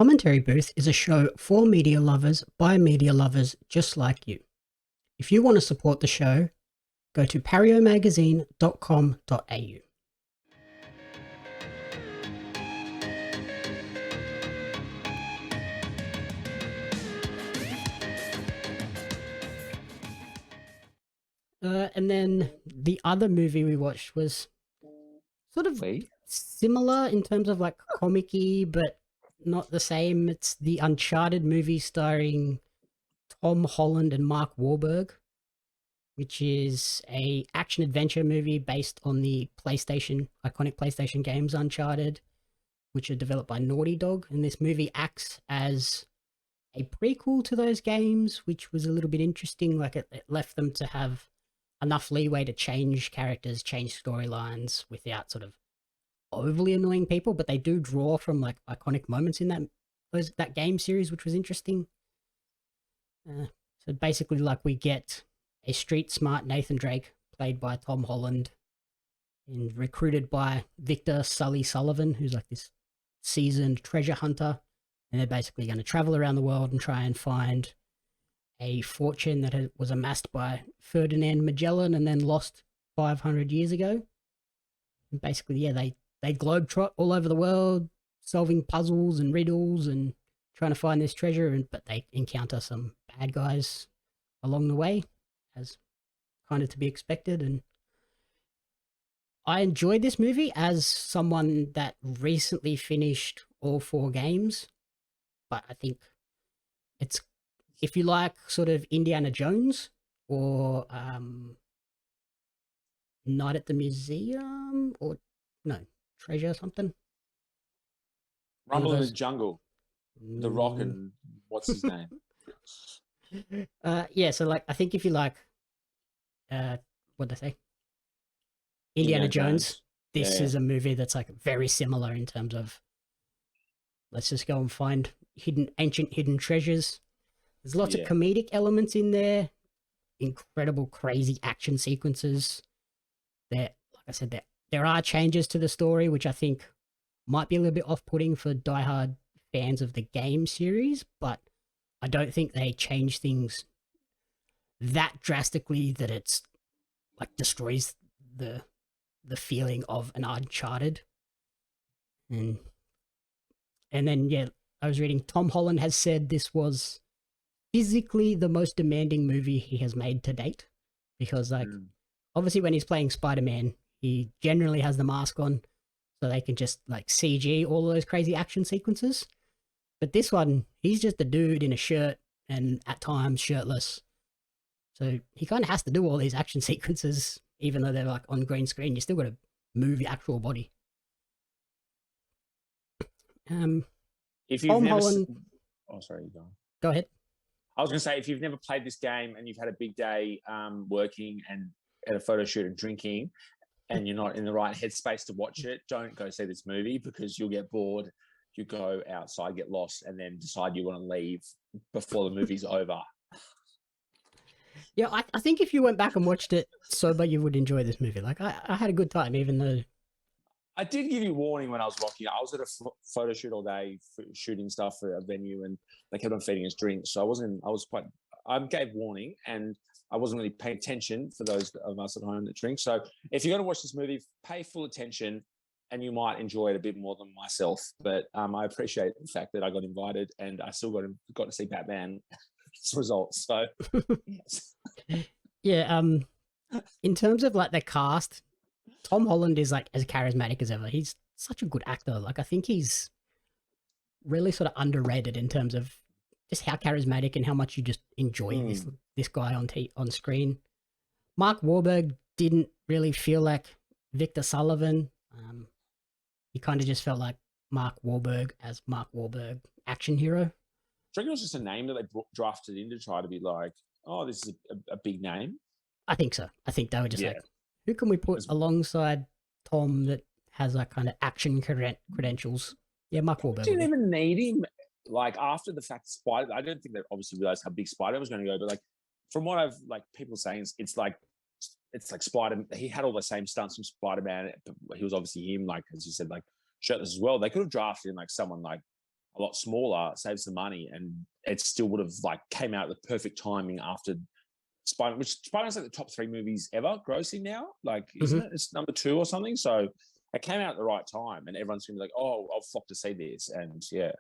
Commentary Booth is a show for media lovers by media lovers just like you. If you want to support the show, go to pariomagazine.com.au. And then the other movie we watched was sort of similar in terms of like comic-y, but not the same. It's the Uncharted movie starring Tom Holland and Mark Wahlberg, which is a action adventure movie based on the iconic PlayStation games Uncharted, which are developed by Naughty Dog. And this movie acts as a prequel to those games, which was a little bit interesting. Like it left them to have enough leeway to change characters, change storylines without sort of overly annoying people, but they do draw from like iconic moments in that game series, which was interesting. So basically, like we get a street smart Nathan Drake, played by Tom Holland, and recruited by Victor Sully Sullivan, who's like this seasoned treasure hunter, and they're basically going to travel around the world and try and find a fortune that was amassed by Ferdinand Magellan and then lost 500 years ago. And basically, yeah, they globetrot all over the world, solving puzzles and riddles and trying to find this treasure, but they encounter some bad guys along the way, as kind of to be expected. And I enjoyed this movie as someone that recently finished all 4 games, but I think it's, if you like sort of Indiana Jones or Night at the Museum, or no, Treasure something. Rumble in the Jungle, The Rock and what's his name? Yeah, so like I think if you like what'd I say? Indiana Jones. This is a movie that's like very similar in terms of let's just go and find ancient hidden treasures. There's lots of comedic elements in there, incredible crazy action sequences. Like I said, there are changes to the story, which I think might be a little bit off-putting for diehard fans of the game series, but I don't think they change things that drastically that it's like destroys the feeling of an Uncharted. And then yeah, I was reading Tom Holland has said this was physically the most demanding movie he has made to date, because like obviously when he's playing Spider-Man, he generally has the mask on so they can just like CG all those crazy action sequences. But this one, he's just a dude in a shirt and at times shirtless. So he kind of has to do all these action sequences, even though they're like on green screen. You still got to move your actual body. If you've never, oh sorry, you go. Go ahead. I was going to say, if you've never played this game and you've had a big day working and at a photo shoot and drinking, and you're not in the right headspace to watch it, don't go see this movie because you'll get bored. You go outside, get lost, and then decide you want to leave before the movie's over. Yeah, I think if you went back and watched it sober, you would enjoy this movie. Like, I had a good time, even though... I did give you warning when I was rocking. I was at a photo shoot all day, shooting stuff for a venue, and they kept on feeding us drinks. So I gave warning, and I wasn't really paying attention for those of us at home that drink. So if you're going to watch this movie, pay full attention, and you might enjoy it a bit more than myself. But I appreciate the fact that I got invited, and I still got to see Batman results. So yes. Yeah, in terms of like the cast, Tom Holland is like as charismatic as ever. He's such a good actor. Like I think he's really sort of underrated in terms of just how charismatic and how much you just enjoy this guy on screen. Mark Wahlberg didn't really feel like Victor Sullivan. He kind of just felt like Mark Wahlberg as Mark Wahlberg, action hero. Do you reckon it was just a name that they drafted in to try to be like, oh, this is a big name? I think so. I think they were just like, who can we put alongside Tom that has like kind of action credentials? Yeah, Mark Wahlberg. Didn't even need him. Like after the fact, Spider. I don't think they obviously realized how big Spider was going to go, but like from what I've like people saying, it's like Spider. He had all the same stunts from Spider-Man. He was obviously him, like as you said, like shirtless as well. They could have drafted him like someone like a lot smaller, save some money, and it still would have like came out at the perfect timing after Spider, which Spider-Man's like the top 3 movies ever grossing now, like isn't it? It's number 2 or something. So it came out at the right time, and everyone's gonna be like, "Oh, I'll flock to see this." And yeah,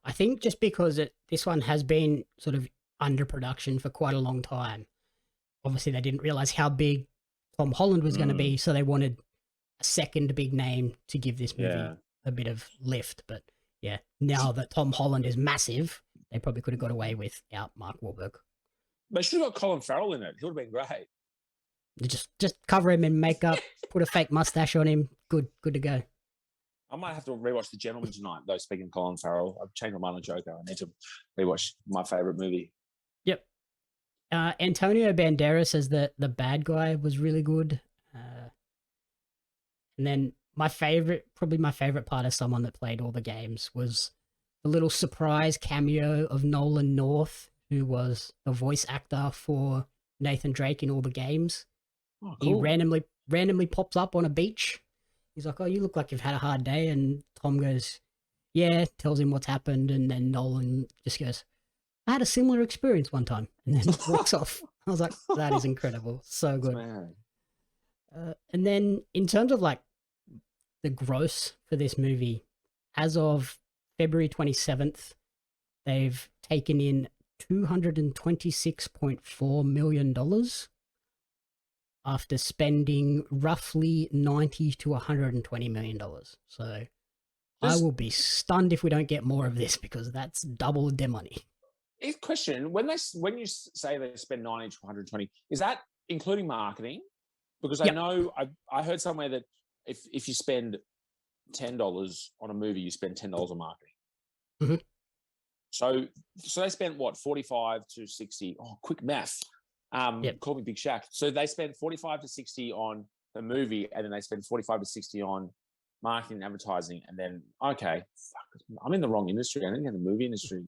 I think just because this one has been sort of under production for quite a long time. Obviously, they didn't realize how big Tom Holland was going to be, so they wanted a second big name to give this movie a bit of lift. But yeah, now that Tom Holland is massive, they probably could have got away without Mark Wahlberg. They should have got Colin Farrell in it. He would have been great. Just cover him in makeup, put a fake mustache on him. Good to go. I might have to rewatch The Gentleman tonight, though. Speaking of Colin Farrell, I've changed my mind on Joker. I need to rewatch my favorite movie. Yep. Antonio Banderas as the bad guy was really good. And then probably my favorite part of someone that played all the games was the little surprise cameo of Nolan North, who was the voice actor for Nathan Drake in all the games. Oh, cool. He randomly pops up on a beach. He's like, "Oh, you look like you've had a hard day." And Tom goes, "Yeah," tells him what's happened. And then Nolan just goes, "I had a similar experience one time," and then walks off. I was like, that is incredible. So good. And then in terms of like the gross for this movie, as of February 27th, they've taken in $226.4 million after spending roughly $90 to $120 million. So I will be stunned if we don't get more of this, because that's double their money. Question: when you say they spend 90 to 120, is that including marketing? Because I know I heard somewhere that if you spend $10 on a movie, you spend $10 on marketing. Mm-hmm. So they spent what, 45 to 60? Oh, quick math. Call me Big Shaq. So they spent 45 to 60 on the movie, and then they spend 45 to 60 on marketing and advertising, and then I'm in the wrong industry. I think in the movie industry.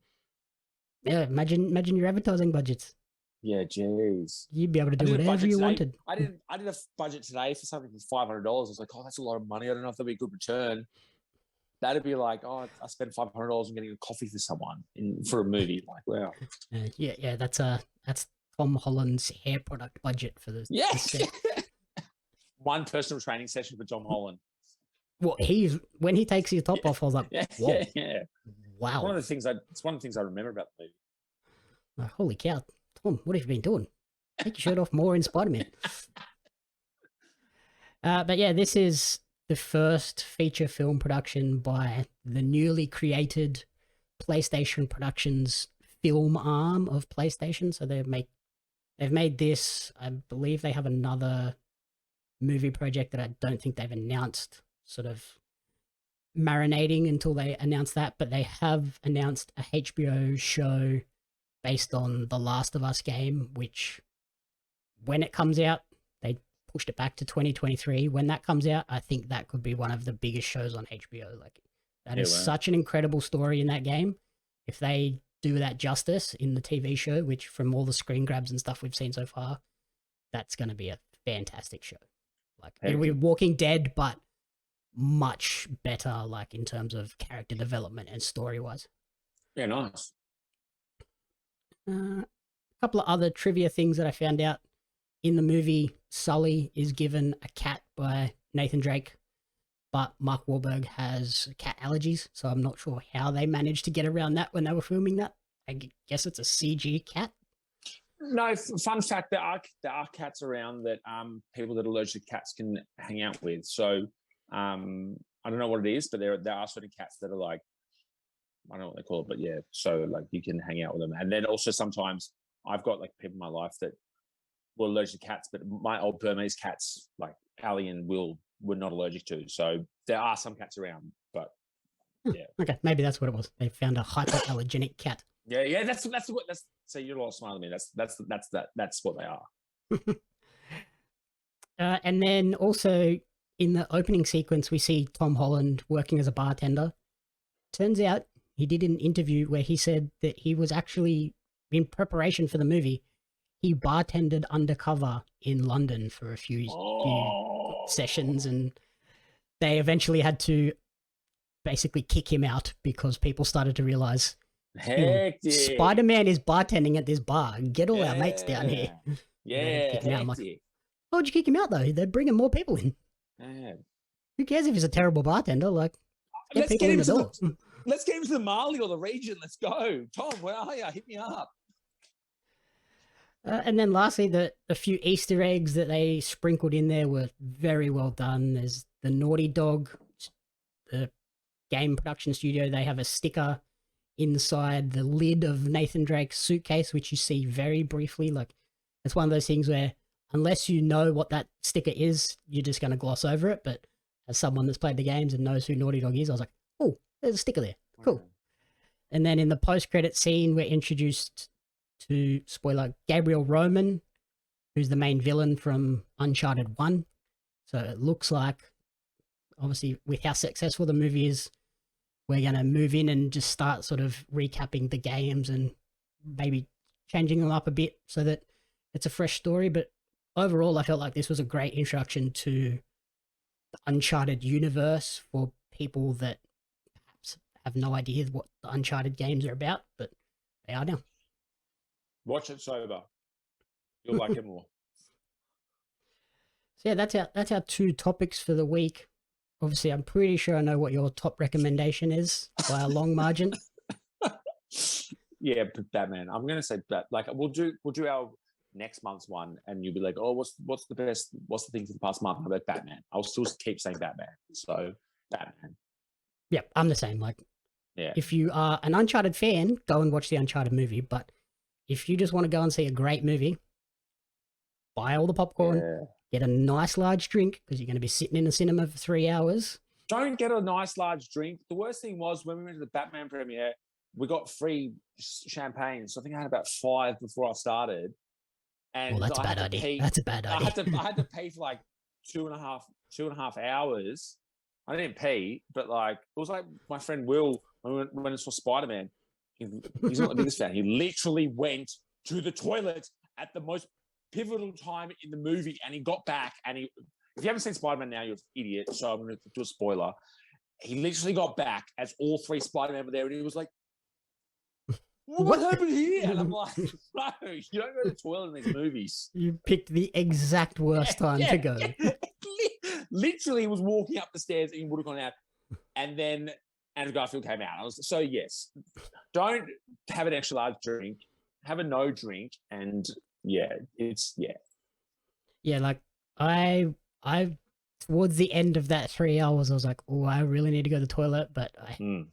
Yeah, imagine your advertising budgets. Yeah, jeez. You'd be able to do whatever you wanted. I did a budget today for something for $500. I was like, oh, that's a lot of money. I don't know if that'd be a good return. That'd be like, oh, I spent $500 on getting a coffee for someone for a movie. Like, wow. Yeah. That's Tom Holland's hair product budget for the set. One personal training session for Tom Holland. Well, when he takes his top off, I was like, whoa. Yeah. Wow. It's one of the things I remember about the movie. Like, holy cow, Tom, what have you been doing? Take your shirt off more in Spider-Man. But yeah, this is the first feature film production by the newly created PlayStation Productions film arm of PlayStation. So they've made this. I believe they have another movie project that I don't think they've announced, sort of marinating until they announce that, but they have announced a HBO show based on the Last of Us game, which when it comes out, they pushed it back to 2023. When that comes out, I think that could be one of the biggest shows on HBO. Like, that is such an incredible story in that game. If they do that justice in the TV show, which from all the screen grabs and stuff we've seen so far, that's going to be a fantastic show. Like, it'll be Walking Dead, but much better, like in terms of character development and story wise. Yeah, nice. A couple of other trivia things that I found out in the movie: Sully is given a cat by Nathan Drake, but Mark Wahlberg has cat allergies, so I'm not sure how they managed to get around that when they were filming that. I guess it's a CG cat. No, fun fact: there are cats around that people that are allergic to cats can hang out with. So I don't know what it is, but there are certain cats that are like, I don't know what they call it, but yeah, so like you can hang out with them. And then also sometimes I've got like people in my life that were allergic to cats, but my old Burmese cats, like Ali and Will, were not allergic to. So there are some cats around, but yeah. Okay, maybe that's what it was. They found a hypoallergenic cat. Yeah. That's so you're a lot smarter than me. That's what they are. And then also in the opening sequence, we see Tom Holland working as a bartender. Turns out he did an interview where he said that he was actually, in preparation for the movie, he bartended undercover in London for a few sessions, and they eventually had to basically kick him out because people started to realize Hectic. Spider-Man is bartending at this bar. Get all our mates down here. Yeah, kick him out. I'm like, hectic. why would you kick him out though? They're bringing more people in. Yeah. Who cares if he's a terrible bartender? Like, Let's get him in the door. Let's get him to the Mali or the region. Let's go. Tom, where are you? Hit me up. And then lastly, a few Easter eggs that they sprinkled in there were very well done. There's the Naughty Dog, the game production studio. They have a sticker inside the lid of Nathan Drake's suitcase, which you see very briefly. Like, it's one of those things where unless you know what that sticker is, you're just going to gloss over it. But as someone that's played the games and knows who Naughty Dog is, I was like, oh, there's a sticker there. Cool. Okay. And then in the post-credit scene, we're introduced to, spoiler, Gabriel Roman, who's the main villain from Uncharted 1. So it looks like, obviously, with how successful the movie is, we're going to move in and just start sort of recapping the games and maybe changing them up a bit so that it's a fresh story. But overall, I felt like this was a great introduction to the Uncharted universe for people that perhaps have no idea what the Uncharted games are about, but they are now. Watch it sober. You'll like it more. So yeah, that's our 2 topics for the week. Obviously, I'm pretty sure I know what your top recommendation is by a long margin. Yeah, Batman. I'm gonna say that. Like, we'll do our next month's one, and you'll be like, "Oh, what's the thing for the past month?" I'm like, Batman. I'll still keep saying Batman. So, Batman. Yeah, I'm the same. Like, yeah. If you are an Uncharted fan, go and watch the Uncharted movie. But if you just want to go and see a great movie, buy all the popcorn, get a nice large drink because you're going to be sitting in a cinema for 3 hours. Don't get a nice large drink. The worst thing was when we went to the Batman premiere, we got free champagne. So I think I had about 5 before I started. And well, that's a bad idea. That's a bad idea. I had to pay for like two and a half hours. I didn't pee, but like it was like my friend Will when we went and saw Spider-Man. He's not the biggest fan. He literally went to the toilet at the most pivotal time in the movie, and he got back. And if you haven't seen Spider-Man now, you're an idiot. So I'm going to do a spoiler. He literally got back as all 3 Spider-Man were there, and he was like, "What happened here?" And I'm like, "No, you don't go to the toilet in these movies." You picked the exact worst time to go. Literally, he was walking up the stairs, and he would have gone out, and then Andrew Garfield came out. I was so yes, don't have an extra large drink, have a no drink, and like I towards the end of that 3 hours, I was like, oh, I really need to go to the toilet, but I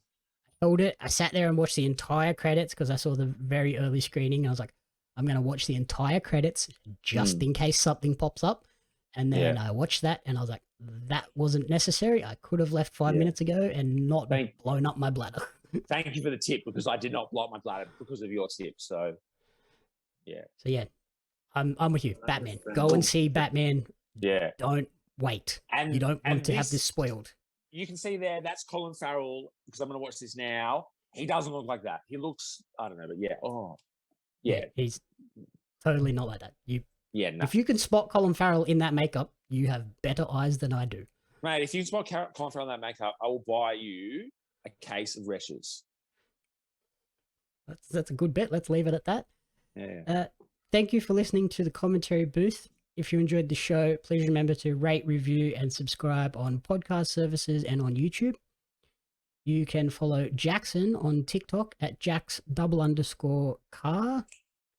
held it. I sat there and watched the entire credits because I saw the very early screening. I was like, I'm going to watch the entire credits just in case something pops up. And then I watched that and I was like, that wasn't necessary. I could have left 5 minutes ago and not blown up my bladder. Thank you for the tip, because I did not blow up my bladder because of your tip. So, yeah. So, yeah, I'm with you. Batman. Go and see Batman. Yeah. Don't wait. And you don't want to have this spoiled. You can see there, that's Colin Farrell, because I'm going to watch this now. He doesn't look like that. He looks, I don't know, but yeah. Oh, yeah. He's totally not like that. No. If you can spot Colin Farrell in that makeup, you have better eyes than I do. Mate, if you can spot Colin Farrell in that makeup, I will buy you a case of Reshes. That's a good bet. Let's leave it at that. Yeah. Thank you for listening to the commentary booth. If you enjoyed the show, please remember to rate, review, and subscribe on podcast services and on YouTube. You can follow Jaxon on TikTok at Jax_car.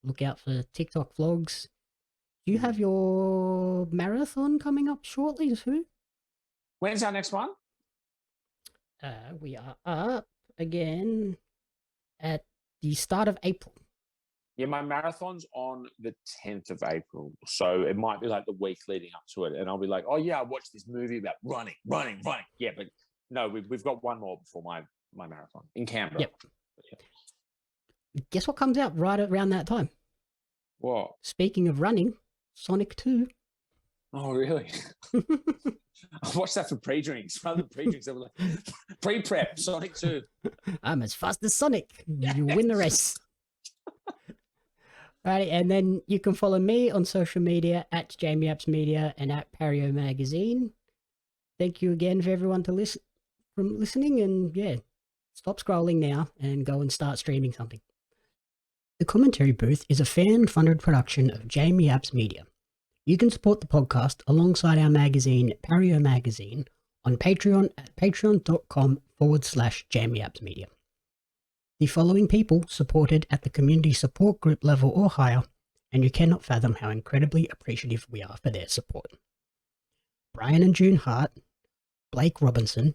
Look out for TikTok vlogs. Do you have your marathon coming up shortly too? When's our next one? We are up again at the start of April. Yeah, my marathon's on the 10th of April. So it might be like the week leading up to it. And I'll be like, oh, yeah, I watched this movie about running. Yeah, but no, we've got one more before my marathon in Canberra. Yep. Guess what comes out right around that time? What? Speaking of running, Sonic 2. Oh, really? I watched that for pre-drinks. Rather than pre-drinks, I was like, pre-prep, Sonic 2. I'm as fast as Sonic. You win the race. Right, and then you can follow me on social media at Jamie Apps Media and at Pario Magazine. Thank you again for everyone from listening, and yeah, stop scrolling now and go and start streaming something. The Commentary Booth is a fan-funded production of Jamie Apps Media. You can support the podcast alongside our magazine, Pario Magazine, on Patreon at patreon.com/Jamie Apps Media. The following people supported at the community support group level or higher, and you cannot fathom how incredibly appreciative we are for their support. Brian and June Hart, Blake Robinson,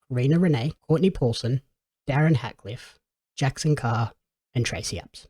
Rena Renee, Courtney Paulson, Darren Hatcliffe, Jaxon Carr, and Tracy Apps.